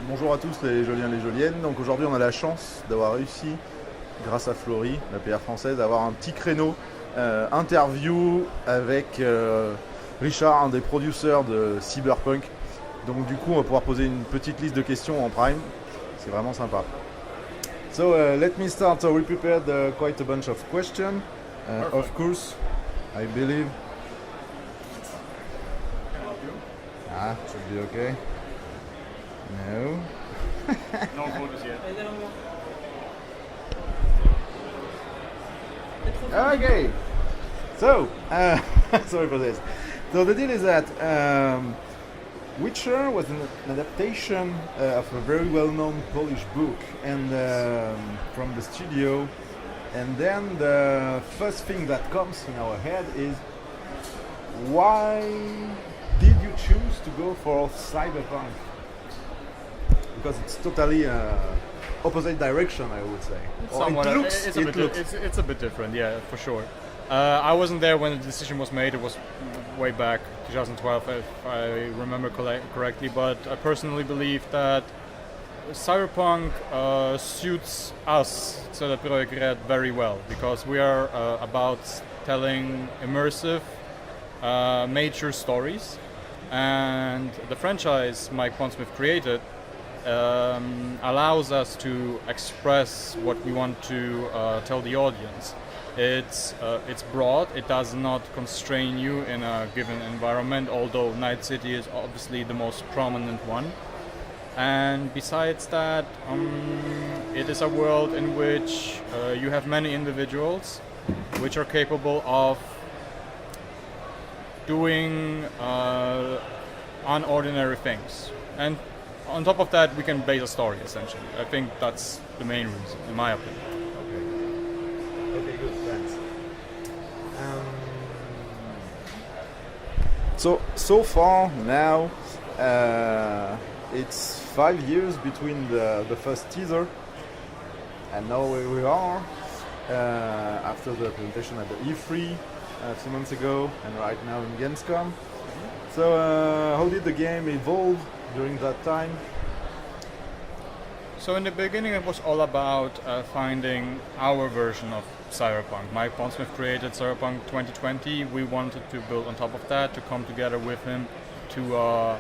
Bonjour à tous les Joliens et les Joliennes. Donc aujourd'hui on a la chance d'avoir réussi, grâce à Florie, la PR française, d'avoir un petit créneau interview avec Richard, un des producteurs de Cyberpunk. Donc du coup on va pouvoir poser une petite liste de questions en prime. C'est vraiment sympa. So let me start. So we prepared quite a bunch of questions. Of course, I believe. Ah, should be okay. No. No photos yet. Okay. So, sorry for this. So the deal is that Witcher was an adaptation of a very well-known Polish book, and from the studio. And then the first thing that comes in our head is, why did you choose to go for Cyberpunk? Because it's totally opposite direction, I would say. Somewhat. It's a bit different, yeah, for sure. I wasn't there when the decision was made. It was way back, 2012, if I remember correctly. But I personally believe that Cyberpunk suits us, CD very well, because we are about telling immersive, mature stories, and the franchise Mike Pondsmith created allows us to express what we want to tell the audience. It's broad. It does not constrain you in a given environment, although Night City is obviously the most prominent one. And besides that, it is a world in which you have many individuals which are capable of doing unordinary things. And on top of that, we can base a story, essentially. I think that's the main reason, in my opinion. Okay, good, thanks. So far now, it's 5 years between the first teaser, and now where we are after the presentation at the E3 a few months ago, and right now in Gamescom. So how did the game evolve during that time? So in the beginning it was all about finding our version of Cyberpunk. Mike Pondsmith created Cyberpunk 2020. We wanted to build on top of that, to come together with him to a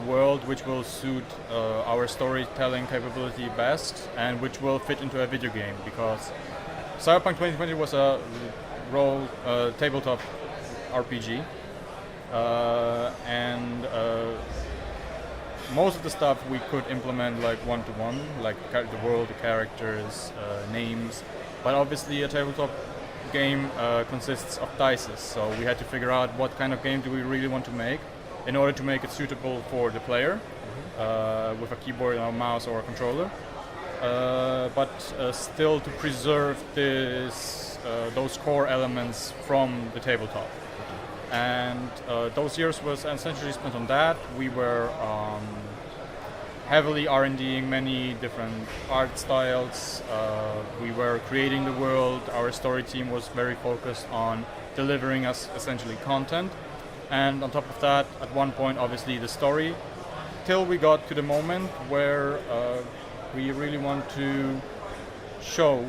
world which will suit our storytelling capability best, and which will fit into a video game, because Cyberpunk 2020 was a tabletop RPG, and most of the stuff we could implement like one-to-one, like the world, the characters, names, but obviously a tabletop game consists of dices, so we had to figure out what kind of game do we really want to make in order to make it suitable for the player, with a keyboard and a mouse or a controller, but still to preserve those core elements from the tabletop. And those years was essentially spent on that. We were heavily R&Ding many different art styles. We were creating the world. Our story team was very focused on delivering us essentially content. And on top of that, at one point, obviously the story, till we got to the moment where we really want to show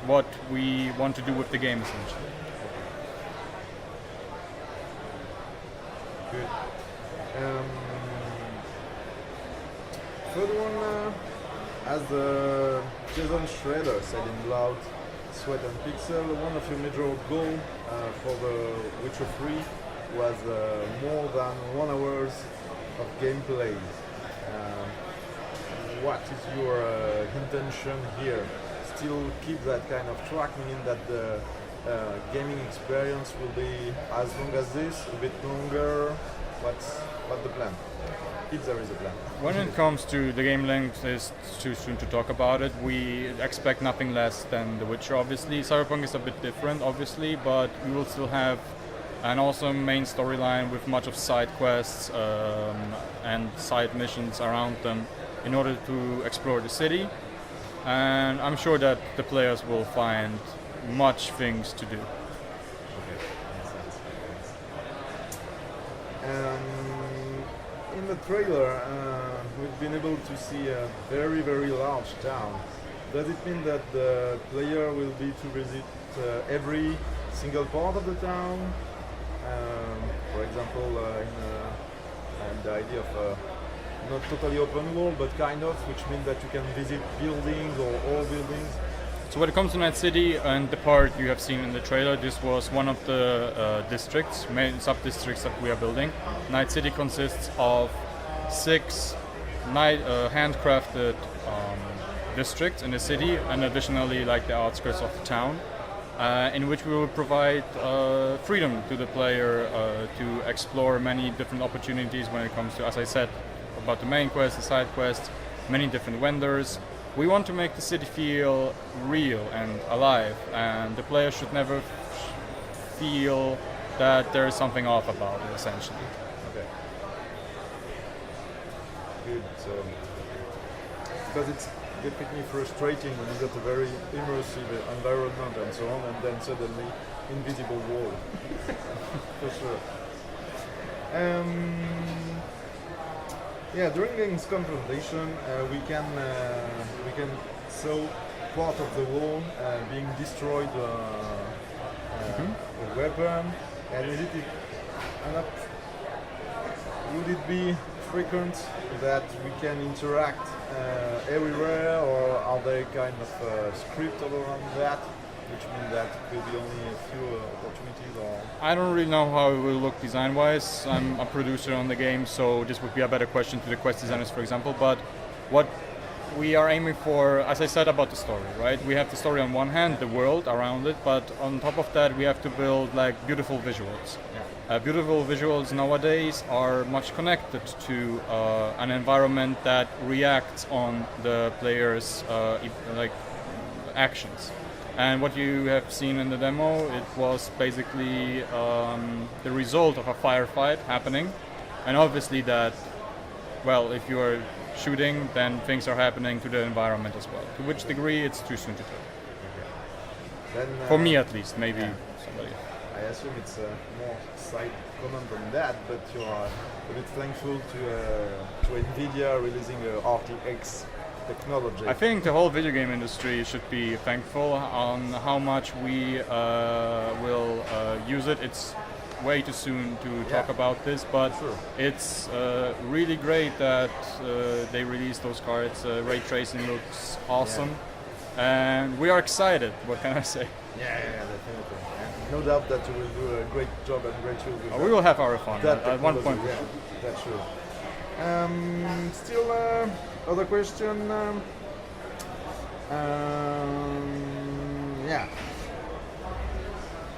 what we want to do with the game, essentially. Good. Third one, as Jason Schrader said in Loud, Sweat and Pixel, one of your major goals for the Witcher 3 was more than 1 hour of gameplay. What is your intention here? Still keep that kind of track, meaning that the gaming experience will be as long as this, a bit longer? What's the plan? If there is a plan. When it comes to the game length, it's too soon to talk about it. We expect nothing less than The Witcher, obviously. Cyberpunk is a bit different, obviously, but we will still have an awesome main storyline with much of side quests and side missions around them in order to explore the city. And I'm sure that the players will find much things to do. Okay, makes sense. the trailer, we've been able to see a very, very large town. Does it mean that the player will be to visit every single part of the town? For example, in the idea of not totally open world, but kind of, which means that you can visit buildings or all buildings. So when it comes to Night City and the part you have seen in the trailer, this was one of the districts, main sub-districts that we are building. Night City consists of 6 handcrafted districts in the city, and additionally like the outskirts of the town, in which we will provide freedom to the player to explore many different opportunities when it comes to, as I said, about the main quest, the side quests, many different vendors. We want to make the city feel real and alive, and the player should never feel that there is something off about it, essentially. Okay. Good. So, because it's definitely frustrating when you got a very immersive environment and so on, and then suddenly invisible wall. For sure. Yeah, during Gamescom presentation, we can saw part of the wall being destroyed with weapon. And would it be frequent that we can interact everywhere, or are there kind of script around that, which means that it will be only a few opportunities? Or I don't really know how it will look design-wise. I'm a producer on the game, so this would be a better question to the quest designers, for example. But what we are aiming for, as I said about the story, right? We have the story on one hand, the world around it, but on top of that, we have to build like beautiful visuals. Beautiful visuals nowadays are much connected to an environment that reacts on the player's actions. And what you have seen in the demo, it was basically the result of a firefight happening. And obviously that, well, if you are shooting, then things are happening to the environment as well. To which degree, it's too soon to tell. then, For me at least, maybe somebody. I assume it's more side comment on that, but you are a bit thankful to NVIDIA releasing RTX technology. I think the whole video game industry should be thankful on how much we will use it. It's way too soon to talk about this, but it's really great that they released those cards. Ray tracing looks awesome, and we are excited. What can I say? Yeah, definitely. And no doubt that you will do a great job and great show with We will have our fun at one point. Yeah, that's true. Still, other question.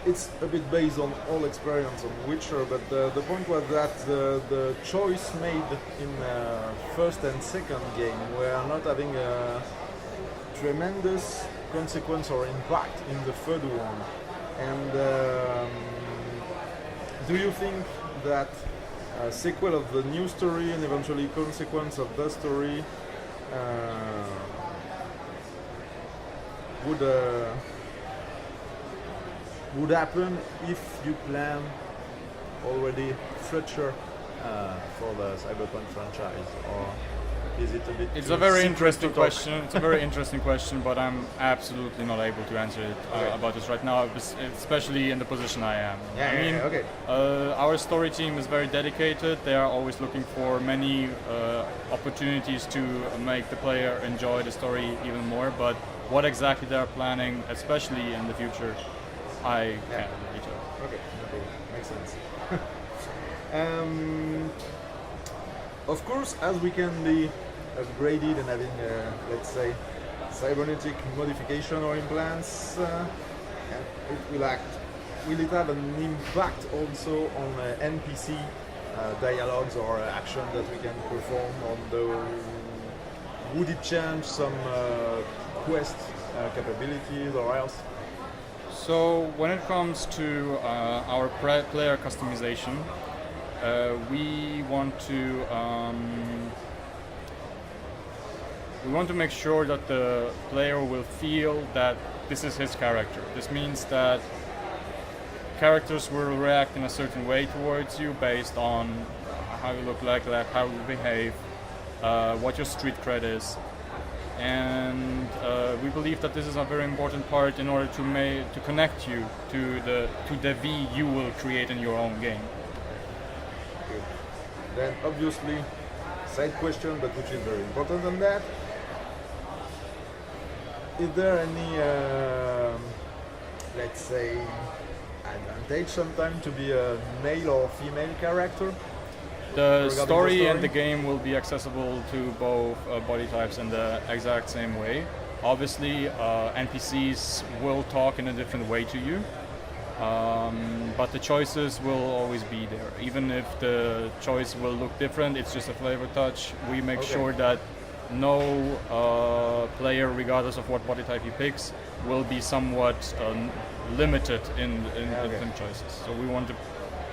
It's a bit based on all experience on Witcher, but the point was that the choice made in first and second game were not having a tremendous consequence or impact in the third one. And do you think that a sequel of the new story and eventually consequence of the story would happen if you plan already future for the Cyberpunk franchise, or is it a bit? It's a very interesting question. It's a very interesting question, but I'm absolutely not able to answer it about this right now, especially in the position I am. Our story team is very dedicated. They are always looking for many opportunities to make the player enjoy the story even more. But what exactly they are planning, especially in the future, I can't really tell. Okay, makes sense. Of course, as we can be upgraded and having, let's say, cybernetic modification or implants, will it have an impact also on NPC dialogues or action that we can perform on the? Would it change some quest capabilities or else? So when it comes to our player customization, we want to make sure that the player will feel that this is his character. This means that characters will react in a certain way towards you based on how you look like, how you behave, what your street cred is. And we believe that this is a very important part in order to connect you to the V you will create in your own game. Good. Then obviously, side question, but which is very important on that. Is there any, let's say, advantage sometimes to be a male or female character? The story and the game will be accessible to both body types in the exact same way. Obviously, NPCs will talk in a different way to you, but the choices will always be there. Even if the choice will look different, it's just a flavor touch. We make sure that no player, regardless of what body type he picks, will be somewhat limited in different choices. So we want to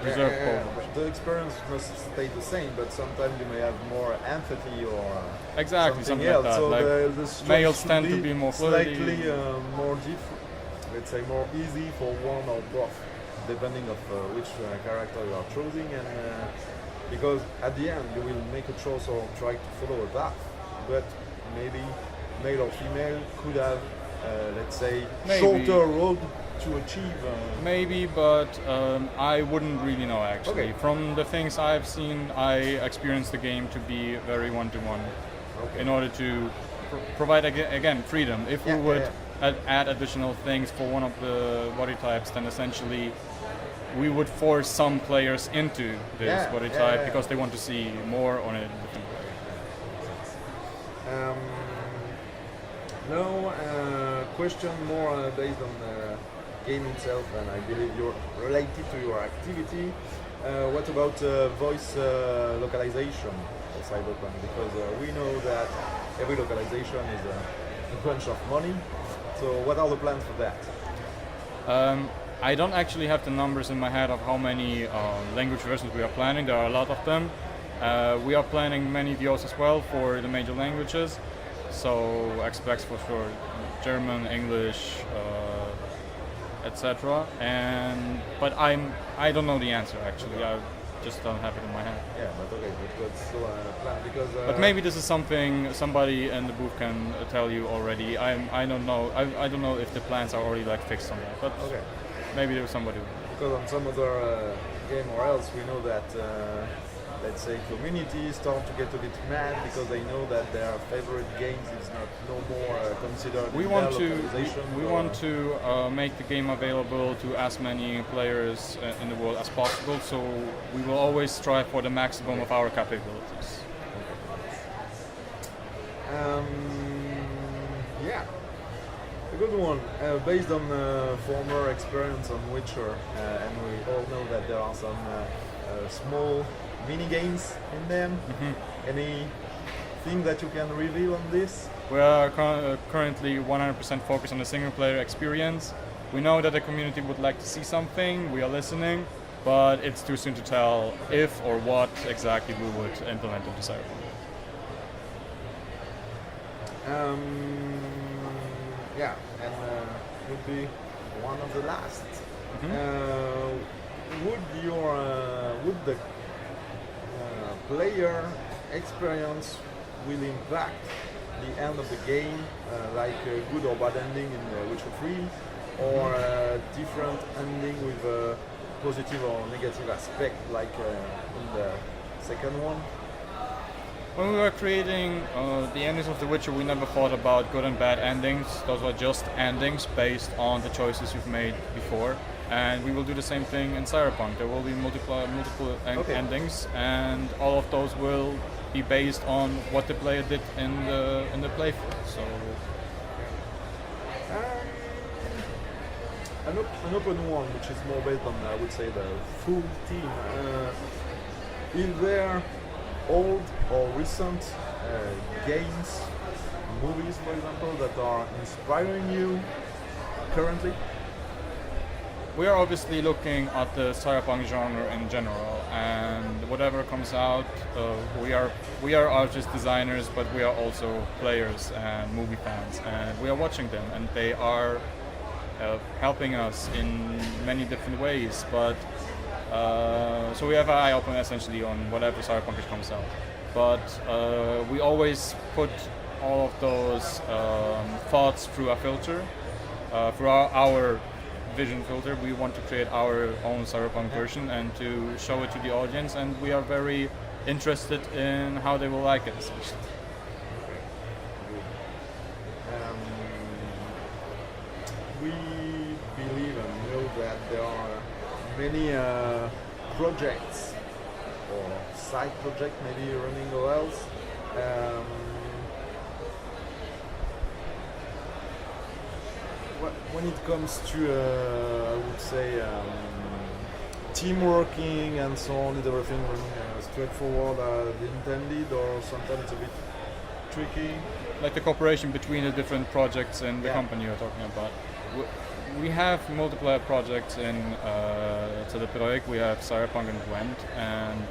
preserve both. The experience must stay the same, but sometimes you may have more empathy or something else. like that. So like the males tend to be more flirty. Slightly more let's say more easy for one or both, depending of which character you are choosing, and because at the end you will make a choice or try to follow a path, but maybe male or female could have, let's say, shorter road to achieve. Maybe, but I wouldn't really know actually. Okay. From the things I've seen, I experienced the game to be very one-to-one in order to provide again freedom. If we would add additional things for one of the body types, then essentially we would force some players into this body type because they want to see more on it. Now, question more based on the game itself, and I believe you're related to your activity. What about voice localization for Cyberpunk? Because we know that every localization is a bunch of money. So what are the plans for that? I don't actually have the numbers in my head of how many language versions we are planning. There are a lot of them. We are planning many VOs as well for the major languages. So expect for sure German, English, etc. But I don't know the answer actually. I just don't have it in my head. Yeah, but okay, but still a plan because. But maybe this is something somebody in the booth can tell you already. I don't know. I don't know if the plans are already like fixed on that. But maybe there's somebody. Because on some other game or else, we know that. Let's say communities start to get a bit mad because they know that their favorite games is no more considered. We want to make the game available to as many players in the world as possible. So we will always strive for the maximum of our capabilities. Yeah, a good one. Based on former experience on Witcher, and we all know that there are some small mini games in them. Anything that you can reveal on this? We are currently 100% focused on the single player experience. We know that the community would like to see something, we are listening, but it's too soon to tell if or what exactly we would implement into Cyberpunk. And would be one of the last. Would the player experience will impact the end of the game, like a good or bad ending in Witcher 3, or a different ending with a positive or negative aspect, like in the second one? When we were creating the endings of The Witcher, we never thought about good and bad endings. Those were just endings based on the choices you've made before. And we will do the same thing in Cyberpunk. There will be multiple endings, and all of those will be based on what the player did in the playthrough. So an open one, which is more based on, I would say, the full team. Is there old or recent games, movies, for example, that are inspiring you currently? We are obviously looking at the cyberpunk genre in general, and whatever comes out, we are artist designers, but we are also players and movie fans, and we are watching them, and they are helping us in many different ways. But So we have an eye open essentially on whatever Cyberpunk comes out. But we always put all of those thoughts through a filter, through our vision filter. We want to create our own Cyberpunk version and to show it to the audience, and we are very interested in how they will like it essentially. We believe and know that there are many projects or side projects maybe running or else. When it comes to, I would say, team working and so on, is everything running straightforward as intended, or sometimes it's a bit tricky? Like the cooperation between the different projects in the company you're talking about. We have multiple projects in Cyberpunk. We have Cyberpunk and Gwent, and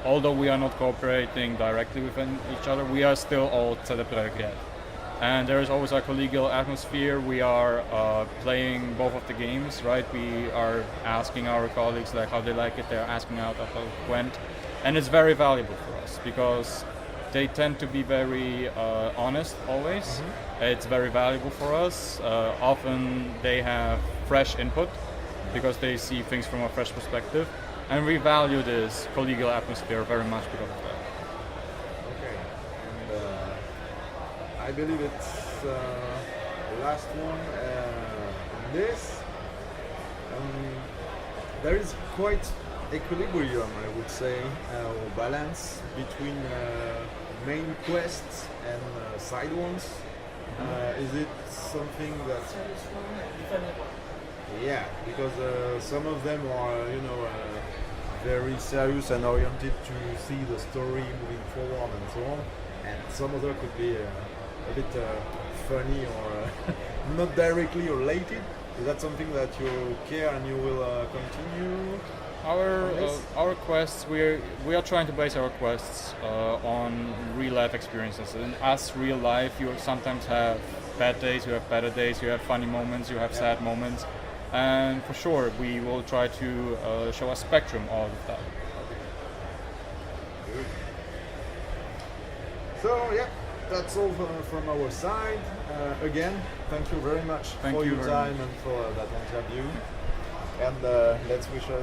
although we are not cooperating directly with each other, we are still all Cyberpunk yet. And there is always a collegial atmosphere. We are playing both of the games, right? We are asking our colleagues like how they like it. They're asking out about Gwent, and it's very valuable for us because they tend to be very honest always. Mm-hmm. It's very valuable for us. Often they have fresh input because they see things from a fresh perspective, and we value this collegial atmosphere very much because of that. I believe it's the last one. This there is quite equilibrium, I would say, or balance between main quests and side ones. Is it something that? Yeah, because some of them are, very serious and oriented to see the story moving forward and so on, and some other could be a bit funny or not directly related. Is that something that you care and you will continue? Our quests, we are trying to base our quests on real life experiences. And as real life, you sometimes have bad days, you have better days, you have funny moments, you have sad moments, and for sure we will try to show a spectrum of that. Good. So yeah. That's all from our side. Again, thank you very much for your time and for that interview. And let's wish you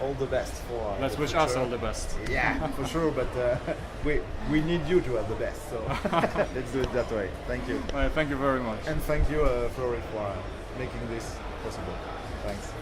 all the best for. Let's wish us all the best. Yeah, for sure. But we need you to have the best. So let's do it that way. Thank you. Thank you very much. And thank you, Flori, for making this possible. Thanks.